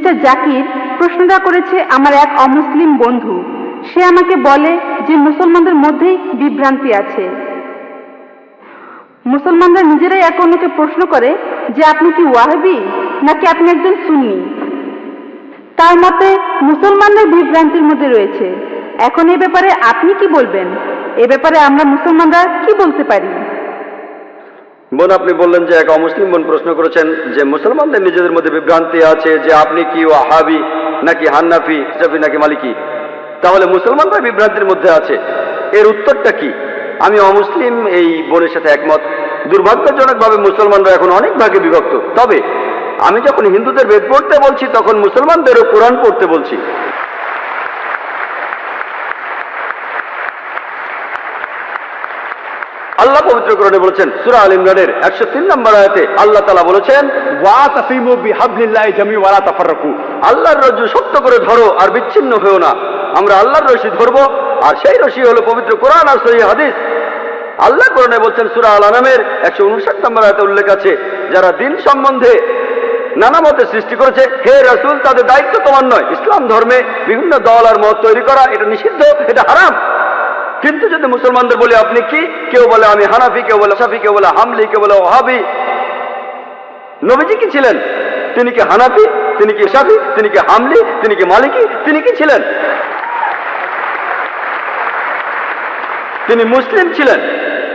Mister Zakir, প্রশ্নটা করেছে আমার এক অমুসলিম বন্ধু। সে আমাকে বলে যে মুসলমানদের মধ্যেই বিভ্রান্তি আছে। মুসলমানরা নিজেরাই এক অন্যকে প্রশ্ন করে যে আপনি কি ওয়াহাবি নাকি আপনি একজন সুন্নি। তার মতে মুসলমানদের বিভ্রান্তির মধ্যে রয়েছে। এখন এ ব্যাপারে আপনি কি বলবেন? এ ব্যাপারে আমরা মুসলমানরা কি বলতে পারি? বোন, আপনি বললেন যে এক অমুসলিম বোন প্রশ্ন করেছেন যে মুসলমানদের নিজেদের মধ্যে বিভ্রান্তি আছে যে আপনি কি ওয়াহাবি নাকি হান্নাফি, শাফি নাকি মালিকি। তাহলে মুসলমানরা বিভ্রান্তির মধ্যে আছে, এর উত্তরটা কি? আমি অমুসলিম এই বোনের সাথে একমত। দুর্ভাগ্যজনকভাবে মুসলমানরা এখন অনেক ভাগে বিভক্ত। তবে আমি যখন হিন্দুদের বেদ পড়তে বলছি তখন মুসলমানদেরও কোরআন পড়তে বলছি। আল্লাহ পবিত্র কোরআনে বলেছেন, সূরা আল ইমরানের 103 নম্বর আয়াতে আল্লাহ তাআলা বলেছেন, ওয়াতাসিমু বিহাবলিল্লাহি জামিআন ওয়া লা তাফাররাকু। আল্লাহর রজ্জু শক্ত করে ধরো আর বিচ্ছিন্ন হও না। আমরা আল্লাহর রশি ধরবো, আর সেই রশি হলো পবিত্র কোরআন আর সহিহ হাদিস। আল্লাহ কোরআনে বলছেন, সূরা আল আনামের 159 নম্বর আয়াতে উল্লেখ আছে, যারা দিন সম্বন্ধে নানা মতে সৃষ্টি করেছে, হে রাসূল, তাদের দায়িত্ব তোমার নয়। ইসলাম ধর্মে বিভিন্ন দল আর মত তৈরি করা এটা নিষিদ্ধ, এটা হারাম। কিন্তু যদি মুসলমানদের বলি আপনি কি, কেউ বলে আমি হানাফি, কেউ বলে শাফি, কেউ বলে হামলি, কেউ বলে ওয়াহাবি। নবীজি কি ছিলেন? তিনি কি হানাফি? তিনি কি শাফি? তিনি কি হামলি? তিনি কি মালিকি? তিনি কি ছিলেন? তিনি মুসলিম ছিলেন।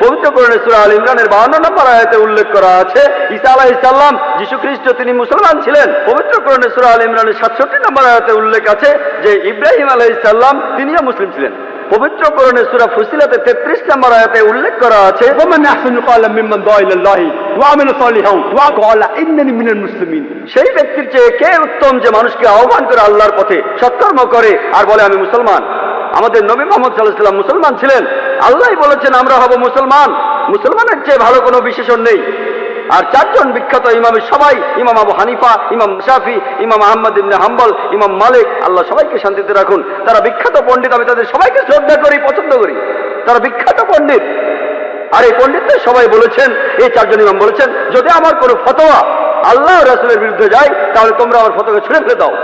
পবিত্র কোরআনে সূরা আল ইমরানের 52 নম্বর আয়াতে উল্লেখ করা আছে, ঈসা আলাইহিস সালাম, যীশু খ্রিস্ট, তিনি মুসলমান ছিলেন। পবিত্র কোরআনে সূরা আল ইমরানের 67 নম্বর আয়াতে উল্লেখ আছে যে ইব্রাহিম আলাইহিস সালাম, তিনিও মুসলিম ছিলেন। পবিত্র কোরআনে সূরা ফুসিলাতে 33 নম্বর আয়াতে উল্লেখ করা আছে, ওমান আহসানু ক্বালাম মিম্মান দাআ ইলাল্লাহি ওয়া আমিলা সালিহান ওয়া ক্বালা ইন্নানি মিনাল মুসলিমিন। সেই ব্যক্তির চেয়ে কে উত্তম যে মানুষকে আহ্বান করে আল্লাহর পথে, সৎকর্ম করে আর বলে আমি মুসলমান। আমাদের নবী মুহাম্মদ সাল্লাল্লাহু আলাইহি ওয়াসাল্লাম মুসলমান ছিলেন। আল্লাহই বলেছেন আমরা হব মুসলমান। মুসলমানের চেয়ে ভালো কোনো বিশেষণ নেই। আর চারজন বিখ্যাত ইমামের সবাই, ইমাম আবু হানিফা, ইমাম শাফি, ইমাম আহমদ ইবনে হাম্বল, ইমাম মালিক, আল্লাহ সবাইকে শান্তিতে রাখুন, তারা বিখ্যাত পণ্ডিত। আমি তাদের সবাইকে শ্রদ্ধা করি, পছন্দ করি। তারা বিখ্যাত পণ্ডিত। আর এই পণ্ডিতদের সবাই বলেছেন, এই চারজন ইমাম বলেছেন, যদি আমার কোনো ফতোয়া আল্লাহ ও রাসূলের বিরুদ্ধে যায় তাহলে তোমরা আমার ফতোয়াকে ছুঁড়ে ফেলে দাও।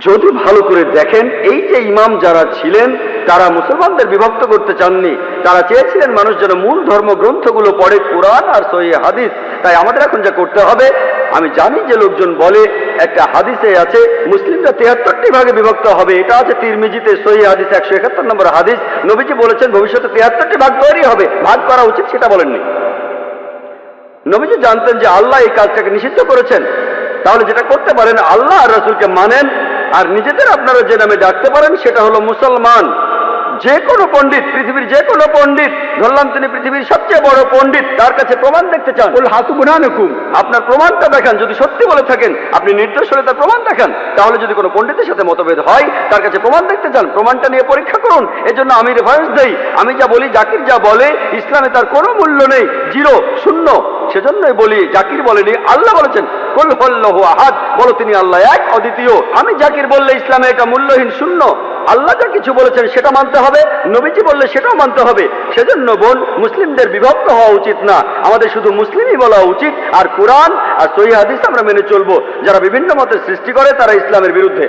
যদি ভালো করে দেখেন, এই যে ইমাম যারা ছিলেন তারা মুসলমানদের বিভক্ত করতে চাননি। তারা চেয়েছিলেন মানুষ যেন মূল ধর্মগ্রন্থগুলো পড়ে, কোরআন আর সহিহ হাদিস। তাই আমাদের এখন যা করতে হবে, আমি জানি যে লোকজন বলে একটা হাদিসে আছে মুসলিমরা 73টি ভাগে বিভক্ত হবে। এটা আছে তিরমিজিতে, সহিহ হাদিস 171 নম্বর হাদিস। নবীজি বলেছেন ভবিষ্যতে 73টি ভাগ তৈরি হবে। ভাগ করা উচিত সেটা বলেননি। নবীজি জানতেন যে আল্লাহ এই কাজটাকে নিষিদ্ধ করেছেন। তাহলে যেটা করতে পারেন, আল্লাহ আর রাসূলকে মানেন আর নিজেদের আপনারা যে নামে ডাকতে পারেন সেটা হলো মুসলমান। যে কোনো পণ্ডিত, পৃথিবীর যে কোনো পণ্ডিত, ধরলাম তিনি পৃথিবীর সবচেয়ে বড় পণ্ডিত, তার কাছে প্রমাণ দেখতে চান, বল হাতু বুরহানুকুম, আপনার প্রমাণটা দেখান। যদি সত্যি বলে থাকেন, আপনি নির্দোষ হলে তার প্রমাণ দেখান। তাহলে যদি কোনো পণ্ডিতের সাথে মতভেদ হয়, তার কাছে প্রমাণ দেখতে চান, প্রমাণটা নিয়ে পরীক্ষা করুন। এজন্য আমি রেফারেন্স দেই। আমি যা বলি, জাকির যা বলে, ইসলামে তার কোনো মূল্য নেই, জিরো, শূন্য। সেজন্যই বলি, জাকির বলেনি, আল্লাহ বলেছেন কুল হুয়াল্লাহু আহাদ, বলো তিনি আল্লাহ এক, অদ্বিতীয়। আমি জাকির বললে ইসলামে এটা মূল্যহীন, শূন্য। আল্লাহ যা কিছু বলেছেন সেটা মানতে হবে, নবীজি বললে সেটাও মানতে হবে। সেজন্য বোন, মুসলিমদের বিভক্ত হওয়া উচিত না, আমাদের শুধু মুসলিমই বলা উচিত। আর কোরআন আর সহিহ হাদিস আমরা মেনে চলবো। যারা বিভিন্ন মতের সৃষ্টি করে তারা ইসলামের বিরুদ্ধে।